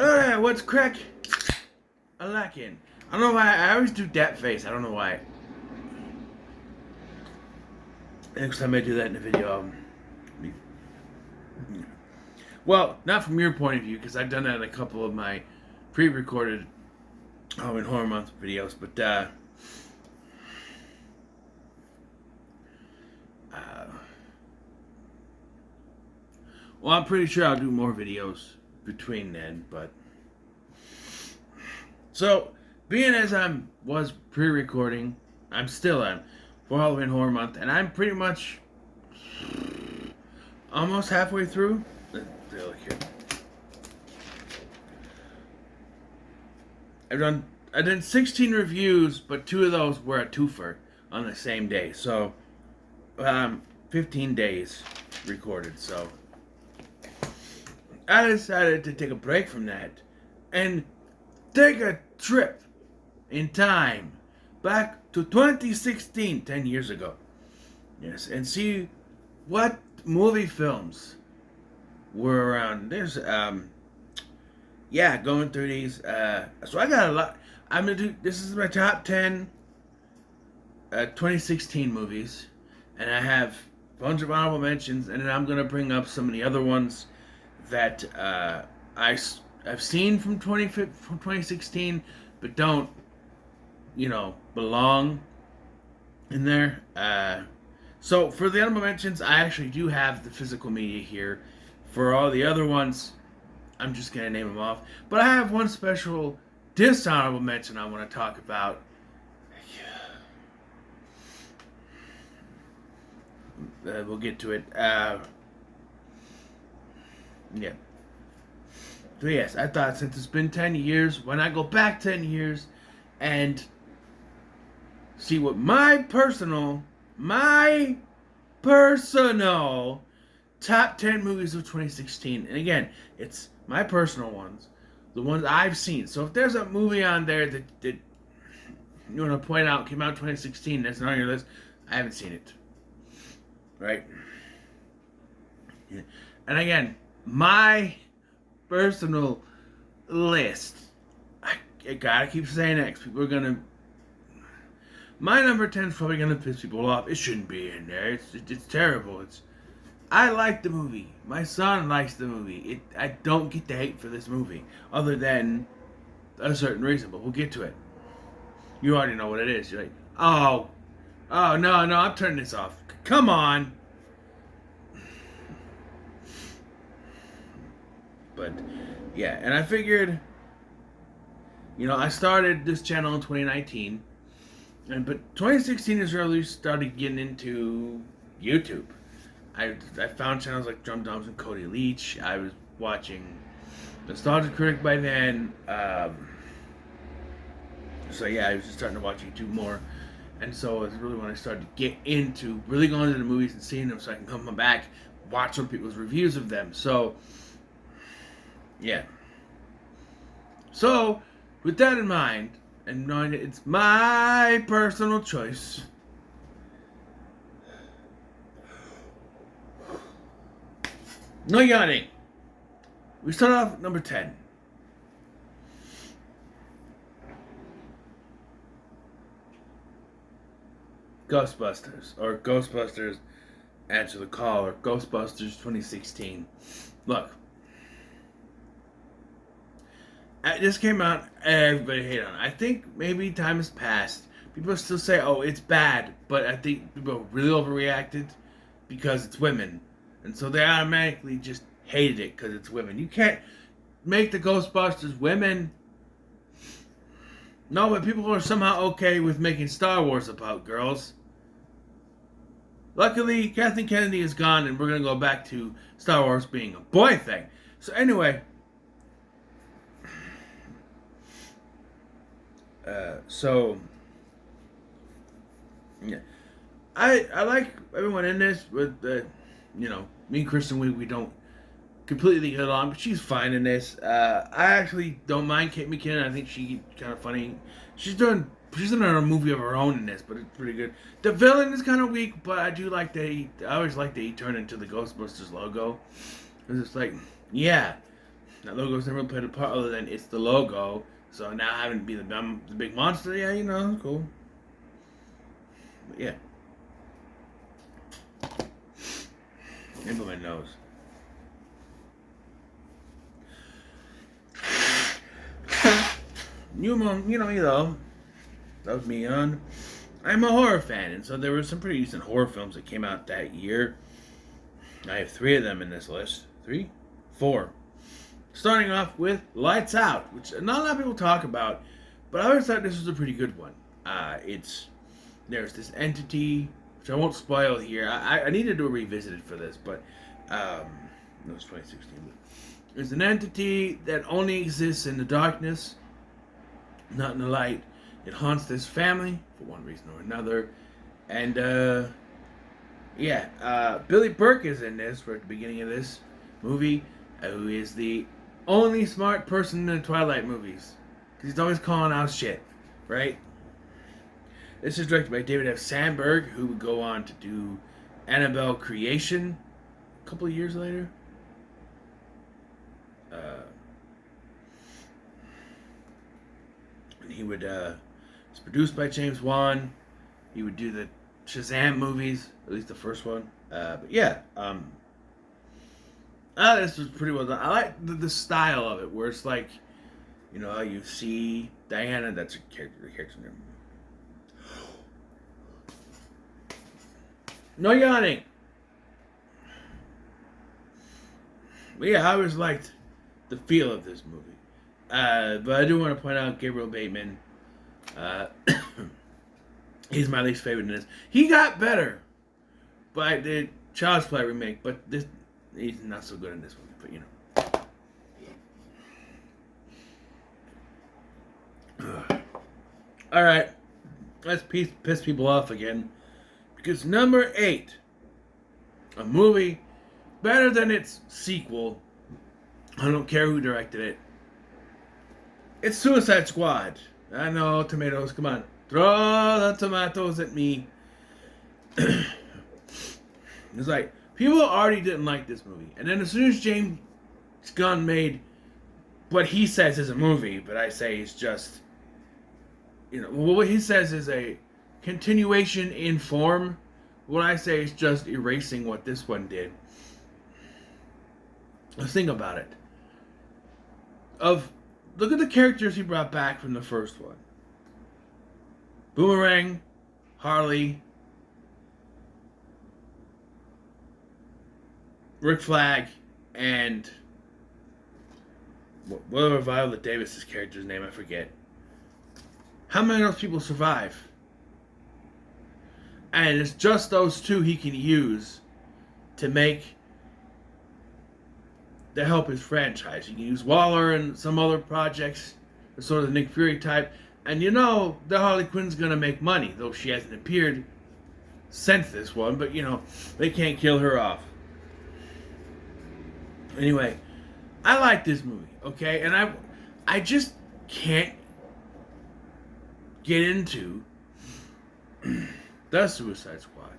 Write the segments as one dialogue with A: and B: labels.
A: What's crack? I like it. I don't know why. I always do that face. I don't know why. Next time I do that in a video, well, not from your point of view, because I've done that in a couple of my pre-recorded Halloween Horror Month videos, but well, I'm pretty sure I'll do more videos between then, but so being as was pre-recording, I'm still on for Halloween Horror Month, and I'm pretty much almost halfway through. Let's look here. I done 16 reviews, but 2 of those were a twofer on the same day. So 15 days recorded. So I decided to take a break from that and take a trip in time back to 2016, 10 years ago. Yes, and see what movie films were around. There's going through these. So I got a lot. I'm gonna do. This is my top 10 2016 movies, and I have a bunch of honorable mentions, and then I'm gonna bring up some of the other ones that I've seen from 2016, but don't belong in there. So for the honorable mentions, I actually do have the physical media here. For all the other ones, I'm just going to name them off. But I have one special dishonorable mention I want to talk about. We'll get to it. Yeah. So yes, I thought since it's been 10 years, why not go back 10 years and see what my personal top 10 movies of 2016. And again, it's my personal ones, the ones I've seen. So if there's a movie on there that you want to point out came out in 2016 that's not on your list, I haven't seen it. Right? Yeah. And again, my personal list, I gotta keep saying X. People are gonna. My number 10 is probably gonna piss people off. It shouldn't be in there. It's terrible. I like the movie. My son likes the movie. I don't get the hate for this movie, other than a certain reason. But we'll get to it. You already know what it is. You're like, oh no, I'm turning this off. Come on. But yeah, and I figured, I started this channel in 2019, but 2016 is really started getting into YouTube. I found channels like Drum Doms and Cody Leach. I was watching Nostalgia Critic by then. So yeah, I was just starting to watch YouTube more. And so it's really when I started to get into really going into the movies and seeing them so I can come back, watch some people's reviews of them. So, yeah. So, with that in mind, and knowing that it's my personal choice, no yawning. We start off with number 10. Ghostbusters, or Ghostbusters Answer the Call, or Ghostbusters 2016. Look, this came out, everybody hated on it. I think maybe time has passed. People still say, oh, it's bad, but I think people really overreacted because it's women. And so they automatically just hated it because it's women. You can't make the Ghostbusters women. No, but people are somehow okay with making Star Wars about girls. Luckily, Kathleen Kennedy is gone, and we're going to go back to Star Wars being a boy thing. So anyway, yeah, I like everyone in this. With me and Kristen, we don't completely get along, but she's fine in this. I actually don't mind Kate McKinnon. I think she's kind of funny. She's in a movie of her own in this, but it's pretty good. The villain is kind of weak, but I do like that I always like that he turned into the Ghostbusters logo. It's just like, yeah, That logo's never played a part other than it's the logo. So now having to be the big monster, yeah, cool. But yeah. Into my nose. That was me on. I'm a horror fan, and so there were some pretty decent horror films that came out that year. I have 3 of them in this list. 3? 4. Starting off with Lights Out, which not a lot of people talk about, but I always thought this was a pretty good one. There's this entity, which I won't spoil here. I needed to revisit it for this, but it was 2016. There's an entity that only exists in the darkness, not in the light. It haunts this family for one reason or another, and Billy Burke is in this for at the beginning of this movie, who is the only smart person in the Twilight movies, because he's always calling out shit, right? This is directed by David F. Sandberg, who would go on to do Annabelle Creation a couple of years later. And he would, it's produced by James Wan. He would do the Shazam movies, at least the first one. This was pretty well done. I like the style of it, where it's like, you see Diana, that's her character's name. No yawning. But yeah, I always liked the feel of this movie. But I do want to point out Gabriel Bateman. He's my least favorite in this. He got better by the Child's Play remake, but he's not so good in this movie. But all right, let's piss people off again, because number 8, a movie better than its sequel. I don't care who directed it. It's Suicide Squad. I know, tomatoes, come on. Throw the tomatoes at me. It's like, people already didn't like this movie. And then as soon as James Gunn made what he says is a movie, but I say it's just, what he says is a continuation in form. What I say is just erasing what this one did. Let's think about it. Look at the characters he brought back from the first one. Boomerang, Harley, Rick Flag, and whatever Viola Davis's character's name, I forget. How many of those people survive? And it's just those 2 he can use to help his franchise. He can use Waller and some other projects, the sort of Nick Fury type. And the Harley Quinn's gonna make money, though she hasn't appeared since this one, but they can't kill her off. Anyway, I like this movie, okay? And I just can't get into the Suicide Squad.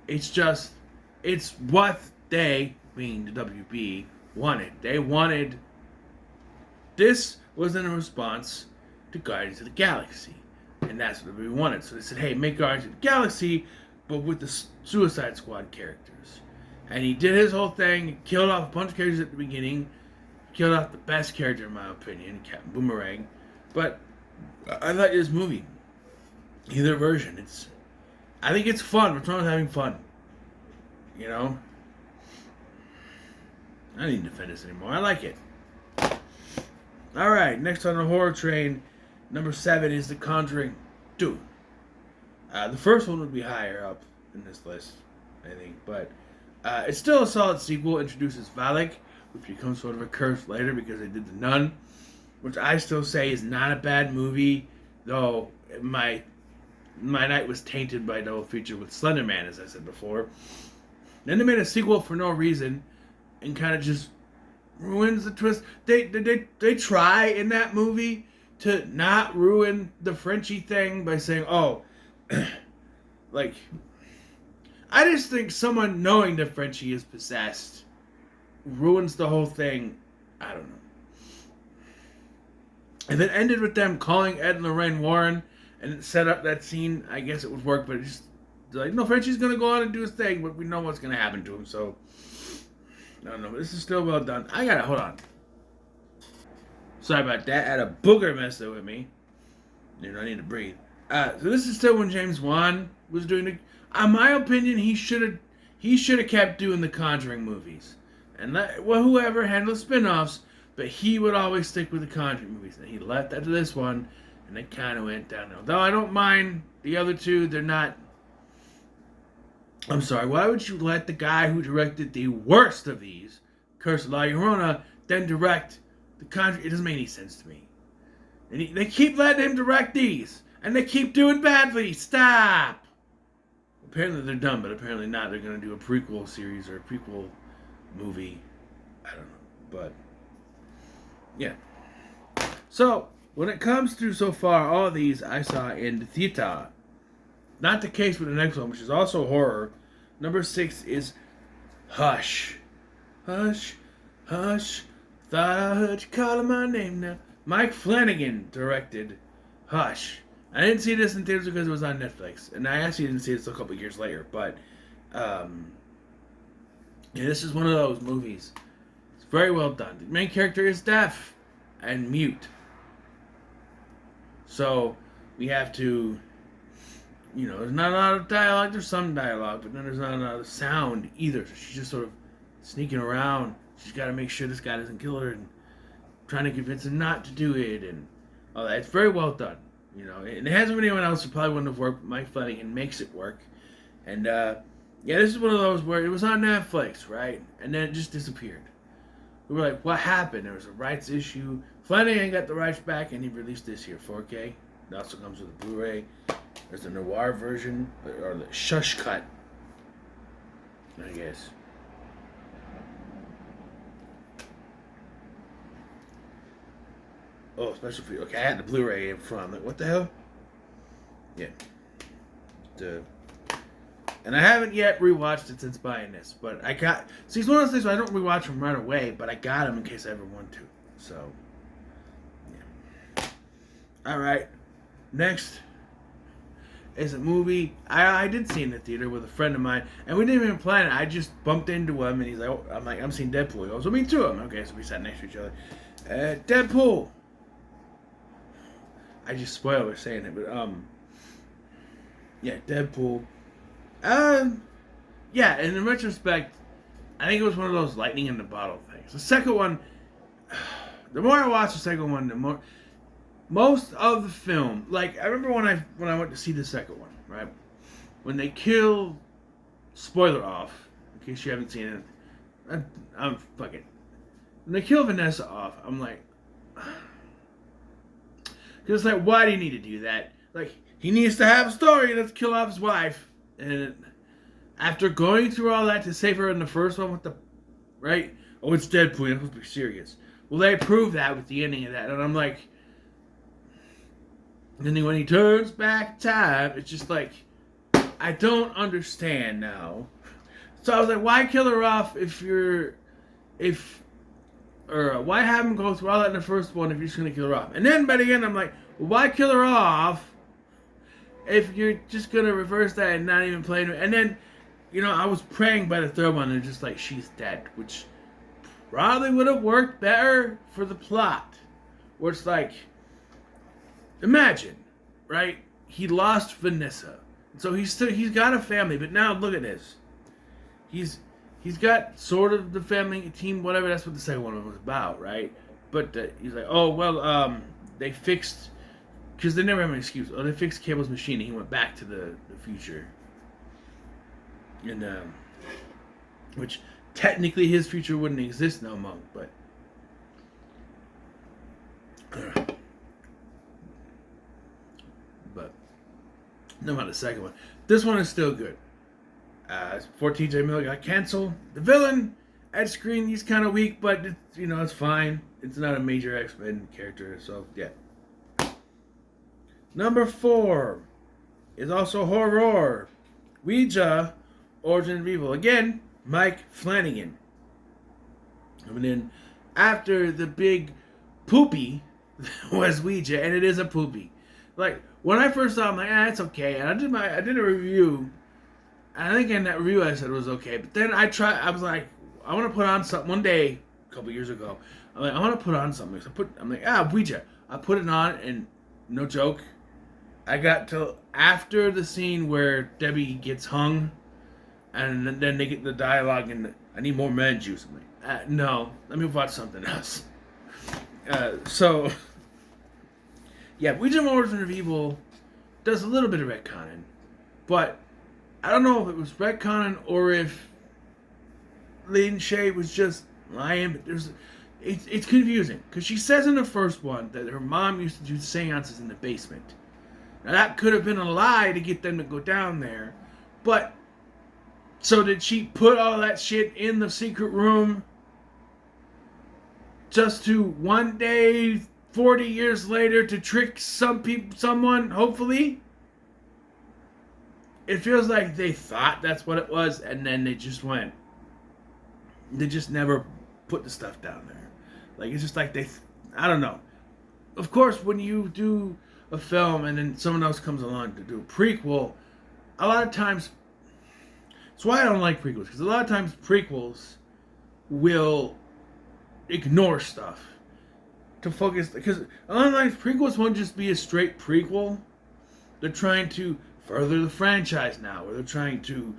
A: It's what they, being the WB, wanted. They wanted, this was in a response to Guardians of the Galaxy. And that's what we wanted. So they said, hey, make Guardians of the Galaxy, but with the Suicide Squad characters. And he did his whole thing, killed off a bunch of characters at the beginning, killed off the best character in my opinion, Captain Boomerang. But I like this movie. Either version. I think it's fun. What's wrong with having fun? I don't need to defend this anymore. I like it. Alright, next on the horror train, number 7 is The Conjuring 2. The first one would be higher up in this list, I think, but it's still a solid sequel. Introduces Valak, which becomes sort of a curse later because they did The Nun, which I still say is not a bad movie, though my night was tainted by the old feature with Slender Man, as I said before. Then they made a sequel for no reason, and kind of just ruins the twist. They try in that movie to not ruin the Frenchie thing by saying, like, I just think someone knowing that Frenchie is possessed ruins the whole thing I don't know. And then ended with them calling Ed and Lorraine Warren, and it set up that scene. I guess it would work, but it just like, no, Frenchie's gonna go out and do his thing, but we know what's gonna happen to him. So I don't know. But this is still well done. I gotta hold on. Sorry about that. I had a booger mess with me. You know, I need to breathe. So this is still when James Wan was doing the. In my opinion, he should have kept doing the Conjuring movies, and whoever handled spin-offs, but he would always stick with the Conjuring movies. And he left after this one, and it kind of went downhill. Though I don't mind the other two; they're not. I'm sorry. Why would you let the guy who directed the worst of these, Curse of La Llorona, then direct the Conjuring? It doesn't make any sense to me. And they keep letting him direct these, and they keep doing badly. Stop! Apparently they're done, but apparently not. They're going to do a prequel series or a prequel movie. I don't know. But, yeah. So, when it comes to so far, all of these I saw in the theater. Not the case with the next one, which is also horror. Number 6 is Hush. Hush, hush, thought I heard you calling my name now. Mike Flanagan directed Hush. I didn't see this in theaters because it was on Netflix, and I actually didn't see this a couple years later. But yeah, this is one of those movies. It's very well done. The main character is deaf and mute, so we have to, there's not a lot of dialogue. There's some dialogue, but then there's not a lot of sound either. So she's just sort of sneaking around. She's got to make sure this guy doesn't kill her, and trying to convince him not to do it, and all that. It's very well done, and it hasn't been anyone else who probably wouldn't have worked. Mike Flanagan makes it work, and yeah, this is one of those where it was on Netflix, right, and then it just disappeared. We were like, what happened? There was a rights issue. Flanagan got the rights back, and he released this here, 4K. It also comes with a Blu-ray. There's the noir version, or the shush cut, I guess. Oh, special for you. Okay, I had the Blu-ray in front. I'm like, what the hell? Yeah. And I haven't yet rewatched it since buying this, but I got. See, it's one of those things where I don't rewatch them right away, but I got them in case I ever want to. So, yeah. All right. Next is a movie I did see in the theater with a friend of mine, and we didn't even plan it. I just bumped into him, and he's like, I'm seeing Deadpool. He goes, well, me too. Okay, so we sat next to each other. Deadpool. I just spoiled her saying it, but yeah, Deadpool. Yeah, and in retrospect, I think it was one of those lightning in the bottle things. The second one, the more I watch the second one, the more most of the film. Like I remember when I went to see the second one, right? When they kill, spoiler off, in case you haven't seen it. I'm fucking. When they kill Vanessa off, I'm like. Because, like, why do you need to do that? Like, he needs to have a story. Let's kill off his wife. And after going through all that to save her in the first one with the... Right? Oh, it's Deadpool. You're supposed to be serious. Well, they proved that with the ending of that. And I'm like... And then when he turns back time, it's just like... I don't understand now. So I was like, why kill her off or why have him go through all that in the first one if you're just going to kill her off? And then by the end, I'm like, well, why kill her off if you're just going to reverse that and not even play it? And then, I was praying by the third one and just like, she's dead, which probably would have worked better for the plot. Where it's like, imagine, right? He lost Vanessa. So he's got a family, but now look at this. He's got sort of the family team, whatever. That's what the second one was about, right? But he's like, oh, well, they fixed... Because they never have an excuse. Oh, they fixed Cable's machine, and he went back to the future. And, which, technically, his future wouldn't exist no more, but... But, no matter the second one. This one is still good. 14J Miller got canceled. The villain, Ed Skrein, he's kind of weak, but it's fine. It's not a major X-Men character, so yeah. Number 4 is also horror. Ouija, Origin of Evil. Again, Mike Flanagan. Coming in after the big poopy was Ouija, and it is a poopy. Like when I first saw it, I'm like, it's okay. And I did a review, and I think in that review I said it was okay. But then I was like, I want to put on something one day, a couple years ago. I'm like, I want to put on something. So I'm like, Ouija. I put it on, and no joke, I got till after the scene where Debbie gets hung, and then they get the dialogue, and I need more man juice. I'm like, no, let me watch something else. So, yeah, Ouija Origin of Evil does a little bit of retconning, but I don't know if it was retconning or if Lin Shaye was just lying. But it's confusing because she says in the first one that her mom used to do seances in the basement. Now that could have been a lie to get them to go down there, but so did she put all that shit in the secret room just to one day, 40 years later, to trick someone, hopefully? It feels like they thought that's what it was, and then they just never put the stuff down there. Like, it's just like I don't know. Of course, when you do a film and then someone else comes along to do a prequel, a lot of times, that's why I don't like prequels, because a lot of times prequels will ignore stuff to focus, because a lot of times prequels won't just be a straight prequel. They're trying to further the franchise now, or they're trying to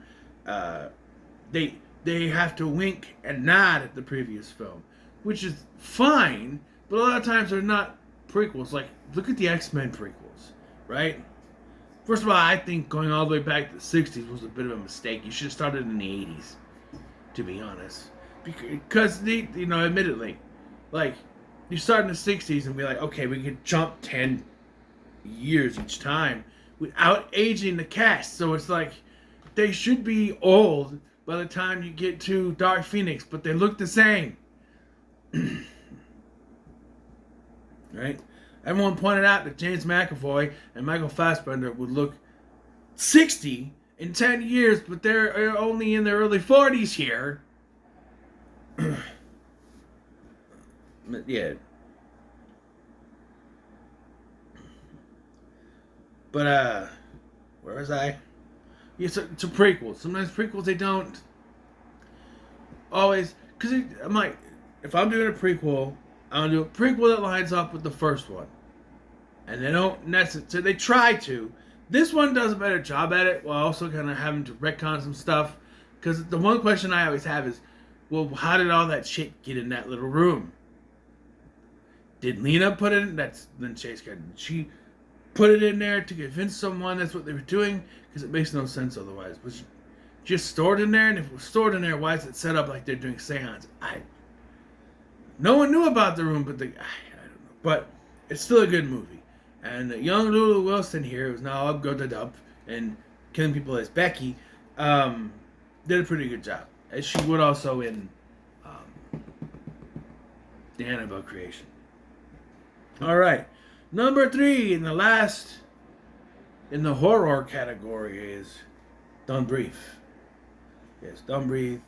A: they have to wink and nod at the previous film, which is fine, but a lot of times they're not prequels. Like, look at the X-Men prequels, right? First of all, I think going all the way back to the 60s was a bit of a mistake. You should have started in the 80s, to be honest. Because, admittedly, like, you start in the 60s and be like, okay, we can jump 10 years each time without aging the cast. So it's like, they should be old by the time you get to Dark Phoenix, but they look the same. Right? Everyone pointed out that James McAvoy and Michael Fassbender would look 60 in 10 years, but they're only in their early 40s here. Yeah. But, where was I? Yeah, so, to prequels. Sometimes prequels, they don't always, because I'm like, if I'm doing a prequel, I'm going to do a prequel that lines up with the first one. And they don't necessarily, so they try to. This one does a better job at it, while also kind of having to retcon some stuff. Because the one question I always have is, well, how did all that shit get in that little room? Did Lena put it in? That's Lin Shaye's character. Did she put it in there to convince someone that's what they were doing? Because it makes no sense otherwise. Was it just stored in there? And if it was stored in there, why is it set up like they're doing seance? No one knew about the room, but I don't know. But it's still a good movie. And young Lulu Wilson here, who's now up and killing people as Becky, did a pretty good job. As she would also in the Annabelle creation. Alright. Number 3 in the horror category is Don't Breathe. Yes, Don't Breathe.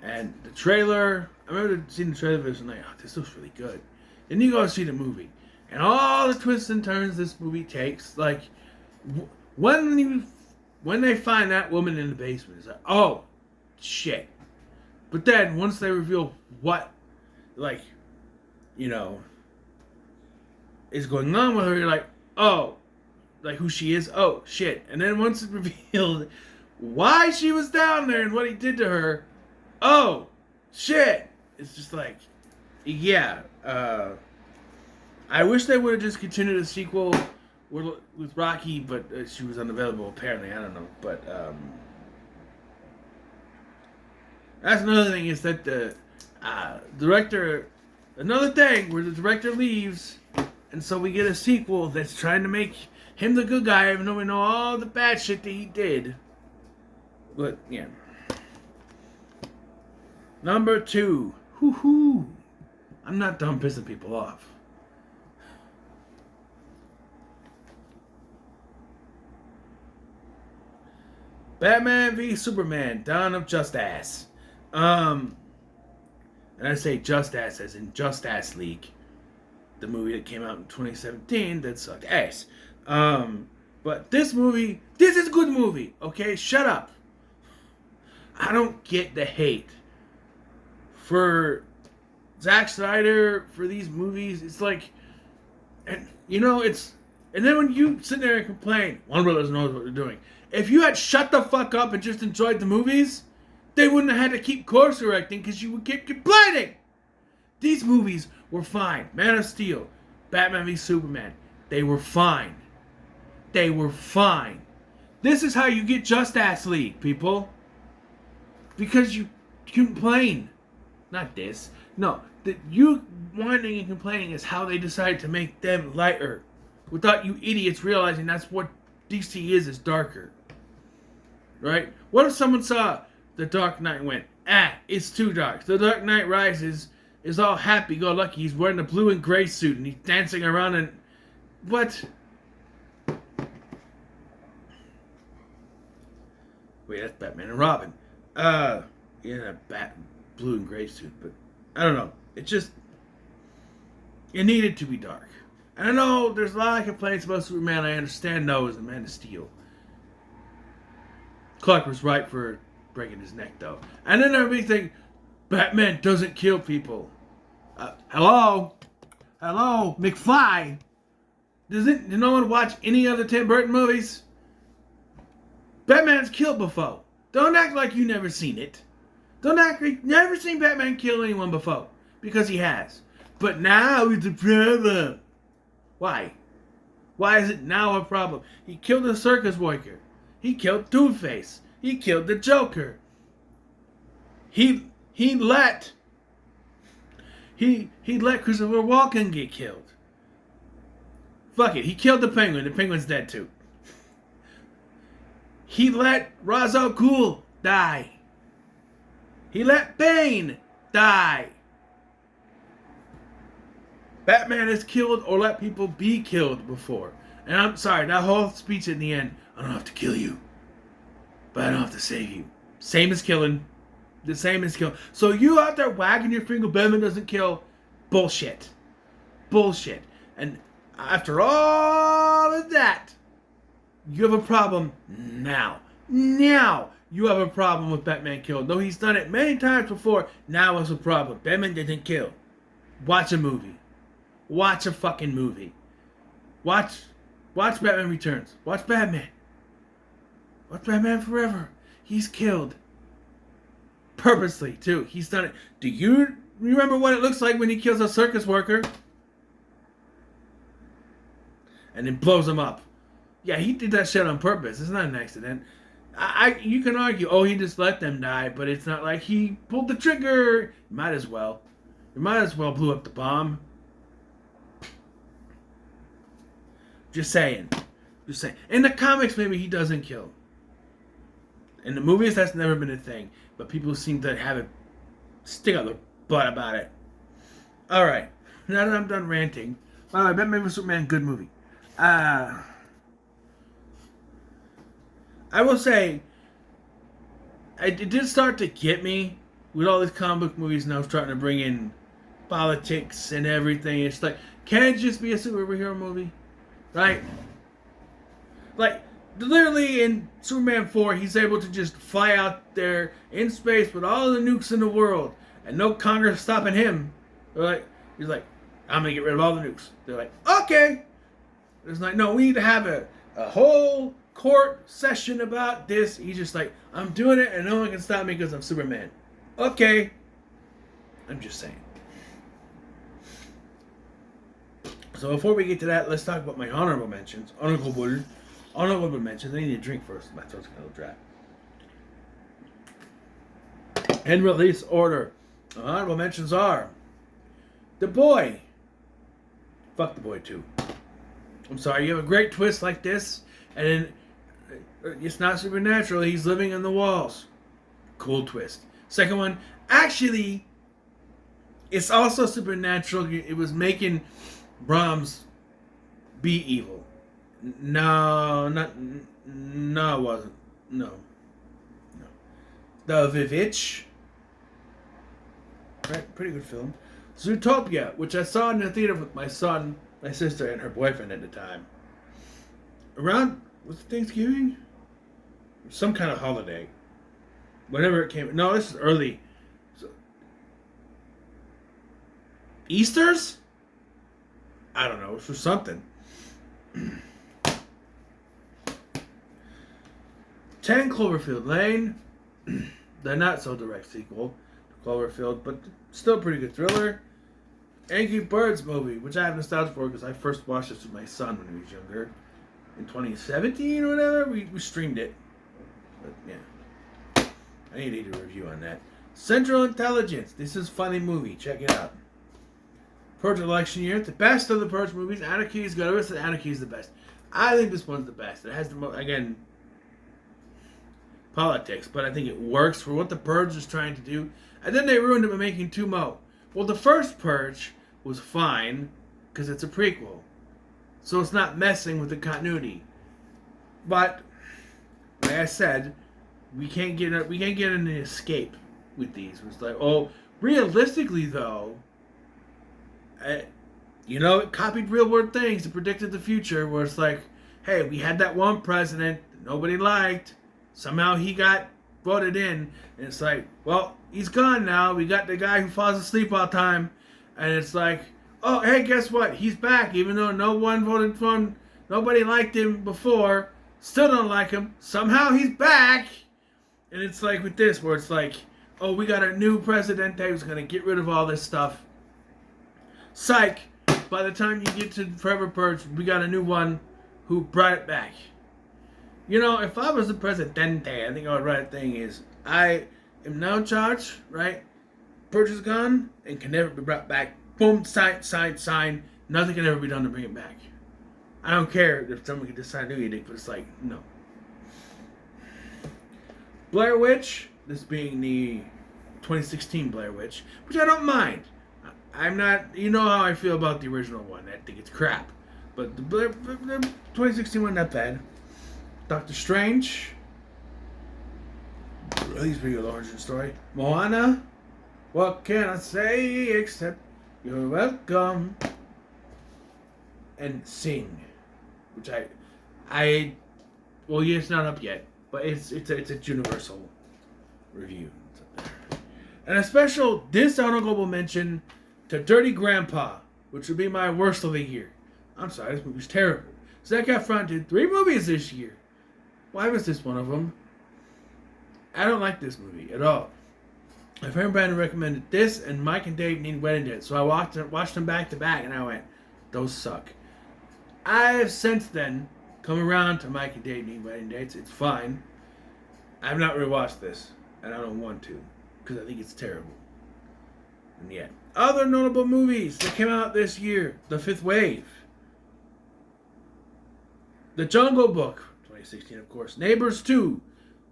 A: And the trailer, I remember seeing the trailer of this and like, this looks really good. Then you go see the movie. And all the twists and turns this movie takes, like, when they find that woman in the basement, it's like, oh, shit. But then, once they reveal what, like, is going on with her, you're like, oh, like who she is, oh, shit. And then once it's revealed why she was down there and what he did to her, oh, shit. It's just like, yeah, I wish they would have just continued a sequel with Rocky, but she was unavailable apparently. I don't know, but that's another thing is that the director. Another thing where the director leaves, and so we get a sequel that's trying to make him the good guy, even though we know all the bad shit that he did. But yeah. Number 2. Hoo-hoo. I'm not done pissing people off. Batman v Superman: Dawn of Justice. And I say just ass as in Just Ass League, the movie that came out in 2017 that sucked ass. But this movie, this is a good movie, okay? Shut up. I don't get the hate for Zack Snyder for these movies. It's like, and and then when you sit there and complain, Warner Brothers knows what they're doing. If you had shut the fuck up and just enjoyed the movies, they wouldn't have had to keep course correcting because you would keep complaining. These movies were fine. Man of Steel, Batman v Superman, they were fine. They were fine. This is how you get Just Ass League, people. Because you complain. Not this. No, you whining and complaining is how they decided to make them lighter. Without you idiots realizing that's what DC is darker. Right? What if someone saw The Dark Knight and went, it's too dark. The Dark Knight Rises is all happy-go-lucky. He's wearing a blue and gray suit and he's dancing around and... What? Wait, that's Batman and Robin. In a blue and gray suit, but I don't know. It just... It needed to be dark. And I know there's a lot of complaints about Superman. I understand those and Man of Steel. Clark was right for breaking his neck, though. And then everybody think Batman doesn't kill people. Hello, McFly. Did no one watch any other Tim Burton movies? Batman's killed before. Don't act like you never seen it. Don't act like you've never seen Batman kill anyone before, because he has. But now it's a problem. Why? Why is it now a problem? He killed a circus worker. He killed Two-Face. He killed the Joker. He let Christopher Walken get killed. Fuck it. He killed the Penguin. The Penguin's dead too. He let Ra's al Ghul die. He let Bane die. Batman has killed or let people be killed before. And I'm sorry, that whole speech in the end, I don't have to kill you, but I don't have to save you. Same as killing. The same as killing. So you out there wagging your finger, Batman doesn't kill. Bullshit. Bullshit. And after all of that, you have a problem now. Now you have a problem with Batman killing. Though he's done it many times before, now it's a problem. Batman didn't kill. Watch a movie. Watch a fucking movie. Watch Batman Returns. Watch Batman. Watch Batman Forever. He's killed. Purposely, too. He's done it. Do you remember what it looks like when he kills a circus worker? And then blows him up. Yeah, he did that shit on purpose. It's not an accident. You can argue, he just let them die, but it's not like he pulled the trigger. Might as well. You might as well blew up the bomb. Just saying. Just saying. In the comics, maybe he doesn't kill. In the movies, that's never been a thing. But people seem to have it stick out their butt about it. Alright. Now that I'm done ranting. By the way, Batman vs Superman, good movie. I will say, it did start to get me with all these comic book movies now starting to bring in politics and everything. It's like, can it just be a superhero movie? Right? Like, literally in Superman 4, he's able to just fly out there in space with all the nukes in the world and no Congress stopping him. He's like, I'm going to get rid of all the nukes. They're like, okay. It's like, no, we need to have a whole court session about this. He's just like, I'm doing it and no one can stop me because I'm Superman. Okay. I'm just saying. So before we get to that, let's talk about my honorable mentions. Honorable mentions. I need a drink first. My throat's going to dry. In release order. Honorable mentions are The Boy. Fuck The Boy 2. I'm sorry, you have a great twist like this, and then it's not supernatural. He's living in the walls. Cool twist. Second one, actually, it's also supernatural. It was making Brahms be evil. No, it wasn't. No. The Vivitch. right? Pretty good film. Zootopia, which I saw in the theater with my son, my sister, and her boyfriend at the time. Around, was it Thanksgiving? Some kind of holiday. Whenever it came. No, this is early. So, Easter's? I don't know. It was something. 10 Cloverfield Lane. The not so direct sequel to Cloverfield, but still pretty good thriller. Angry Birds movie, which I have nostalgia for because I first watched this with my son when he was younger. In 2017 or whatever, we streamed it. But yeah. I need to do a review on that. Central Intelligence. This is a funny movie. Check it out. Purge election year. The best of the Purge movies. Anarchy is good. Anarchy is the best. I think this one's the best. It has the most, again, politics, but I think it works for what the Purge is trying to do. And then they ruined it by making 2 more. Well, the first Purge was fine because it's a prequel. So it's not messing with the continuity. But like I said, we can't get an escape with these. It's like, oh, realistically though, it copied real world things. It predicted the future. Where it's like, hey, we had that one president that nobody liked. Somehow he got voted in, and it's like, well, he's gone now. We got the guy who falls asleep all the time, and it's like, oh, hey, guess what? He's back, even though no one voted for him. Nobody liked him before. Still don't like him. Somehow he's back. And it's like with this, where it's like, oh, we got a new president who's going to get rid of all this stuff. Psych. By the time you get to Forever Purge, we got a new one who brought it back. If I was the presidente, I think I would write a thing is, I am now in charge, right? Purge is gone and can never be brought back. Boom, sign. Nothing can ever be done to bring it back. I don't care if someone can decide a new edict, but it's like, no. Blair Witch, this being the 2016 Blair Witch, which I don't mind. I'm not, you know how I feel about the original one. I think it's crap. But the 2016 one, not bad. Doctor Strange. Really pretty good origin story. Moana. What can I say except you're welcome. And Sing. Which well, yeah, it's not up yet. But it's a universal review. And a special dishonorable mention to Dirty Grandpa, which would be my worst of the year. I'm sorry, this movie's terrible. Zac Efron did 3 movies this year. Why was this one of them? I don't like this movie at all. My friend Brandon recommended this and Mike and Dave Need Wedding Dates, so I watched them back to back, and I went, those suck. I have since then come around to Mike and Dave Need Wedding Dates. It's fine. I have not rewatched this, and I don't want to, because I think it's terrible. And yet, other notable movies that came out this year: The Fifth Wave, The Jungle Book, 2016, of course. Neighbors 2,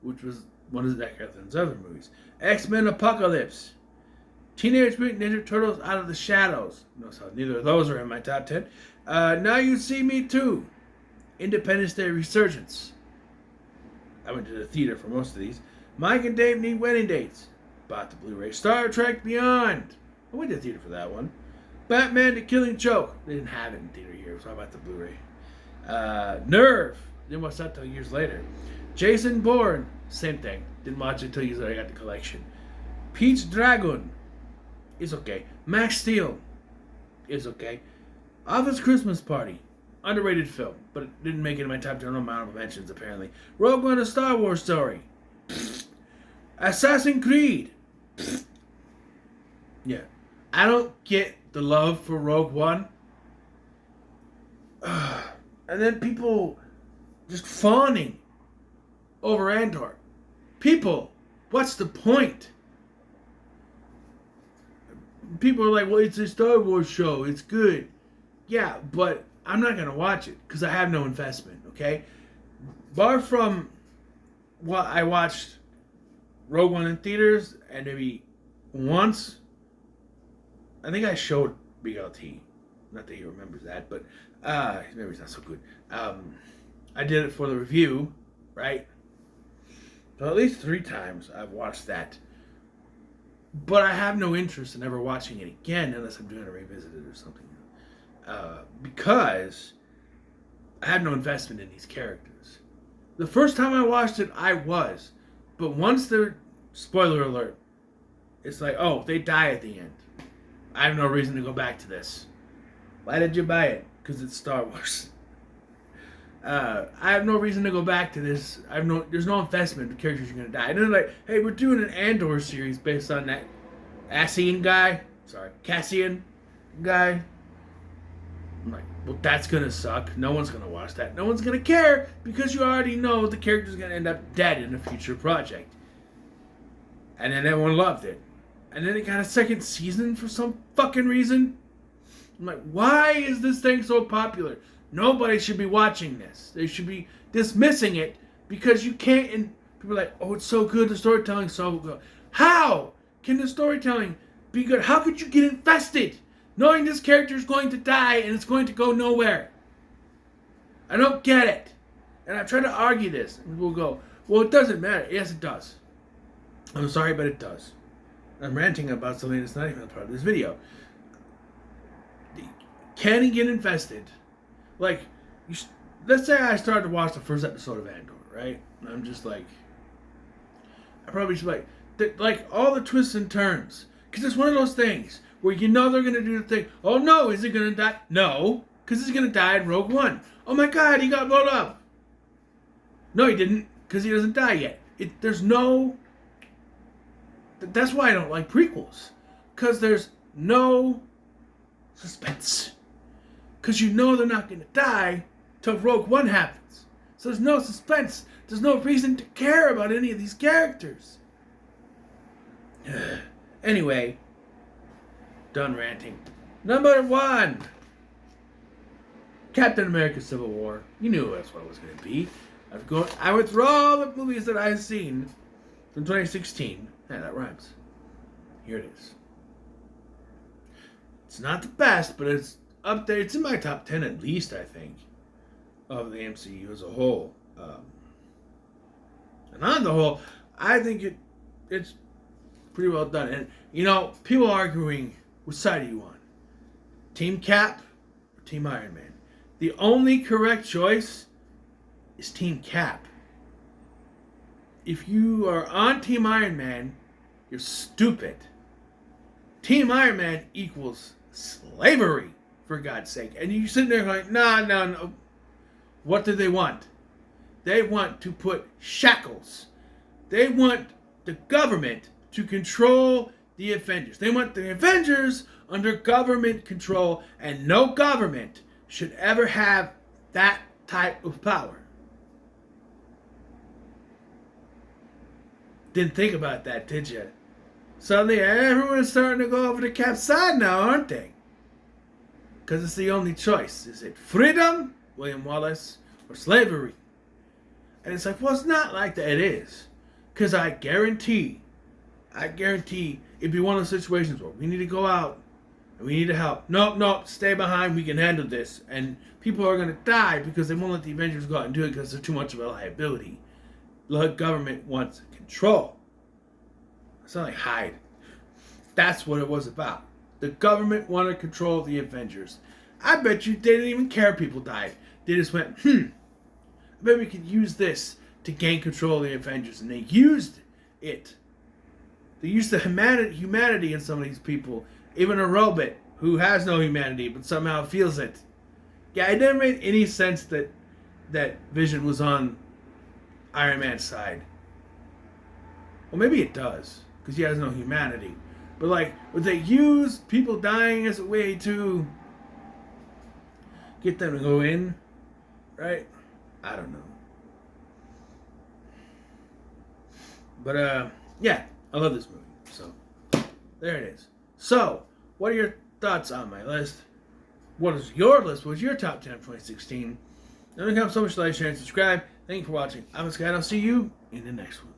A: which was one of Zac Efron's other movies. X-Men Apocalypse. Teenage Mutant Ninja Turtles Out of the Shadows. Notice how neither of those are in my top 10. Now You See Me Too. Independence Day Resurgence. I went to the theater for most of these. Mike and Dave Need Wedding Dates. Bought the Blu-ray. Star Trek Beyond. I went to the theater for that one. Batman The Killing Joke. They didn't have it in theater here, so I bought the Blu-ray. Nerve. Didn't watch that until years later. Jason Bourne. Same thing. Didn't watch it until years later. I got the collection. Pete's Dragon. Is okay. Max Steel. Is okay. Office Christmas Party. Underrated film, but it didn't make it in my top 10 amount of mentions, apparently. Rogue One: A Star Wars Story. Assassin's Creed. Yeah. I don't get the love for Rogue One. And then people just fawning over Andor. People, what's the point? People are like, well, it's a Star Wars show. It's good. Yeah, but I'm not going to watch it because I have no investment, okay? Bar from what I watched Rogue One in theaters and maybe once, I think I showed Big LT. Not that he remembers that, but his memory's not so good. I did it for the review, right? So at least 3 times I've watched that. But I have no interest in ever watching it again unless I'm doing a revisited or something. Because I had no investment in these characters. The first time I watched it, I was. But once they're... Spoiler alert. It's like, oh, they die at the end. I have no reason to go back to this. Why did you buy it? Because it's Star Wars. I have no reason to go back to this. There's no investment. The characters are going to die. And then like, hey, we're doing an Andor series based on that Cassian guy. I'm like, well, that's going to suck. No one's going to watch that. No one's going to care because you already know the character's going to end up dead in a future project. And then everyone loved it. And then it got a second season for some fucking reason. I'm like, why is this thing so popular? Nobody should be watching this. They should be dismissing it because you can't. And people are like, oh, it's so good. The storytelling's so good. How can the storytelling be good? How could you get invested knowing this character is going to die and it's going to go nowhere? I don't get it. And I try to argue this. And people go, well, it doesn't matter. Yes, it does. I'm sorry, but it does. I'm ranting about something that's not even a part of this video. Can he get invested? Like, let's say I started to watch the first episode of Andor, right? And I'm just like, I probably should like all the twists and turns. Because it's one of those things where you know they're going to do the thing. Oh no, is he going to die? No, because he's going to die in Rogue One. Oh my god, he got blown up. No, he didn't, because he doesn't die yet. There's no... That's why I don't like prequels. Because there's no suspense. Because you know they're not going to die till Rogue One happens. So there's no suspense. There's no reason to care about any of these characters. Anyway, done ranting. Number 1. Captain America Civil War. You knew that's what it was going to be. I went through all the movies that I've seen from 2016. Yeah, that rhymes. Here it is. It's not the best, but it's up there. It's in my top 10 at least, I think, of the MCU as a whole. And on the whole, I think it's pretty well done. And, you know, people arguing, which side are you on? Team Cap or Team Iron Man? The only correct choice is Team Cap. If you are on Team Iron Man, you're stupid. Team Iron Man equals slavery, for God's sake. And you sitting there going, no. What do they want? They want to put shackles. They want the government to control the Avengers. They want the Avengers under government control, and no government should ever have that type of power. Didn't think about that, did you? Suddenly, everyone's starting to go over to Cap's side now, aren't they? Because it's the only choice. Is it freedom, William Wallace, or slavery? And it's like, well, it's not like that. It is. Because I guarantee it'd be one of those situations where we need to go out and we need to help. Nope, stay behind. We can handle this. And people are going to die because they won't let the Avengers go out and do it because they're too much of a liability. The government wants control. It's not like hide. That's what it was about. The government wanted control of the Avengers. I bet you they didn't even care people died. They just went, I bet we could use this to gain control of the Avengers. And they used it. They used the humanity in some of these people. Even a robot who has no humanity but somehow feels it. Yeah, it never made any sense that Vision was on Iron Man's side. Well, maybe it does, because he has no humanity. But like, would they use people dying as a way to get them to go in? Right? I don't know. But yeah, I love this movie. So there it is. So, what are your thoughts on my list? What is your list? What was your top 10 of 2016? Let me comment so much, like, share, and subscribe. Thank you for watching. I'm Scott. I'll see you in the next one.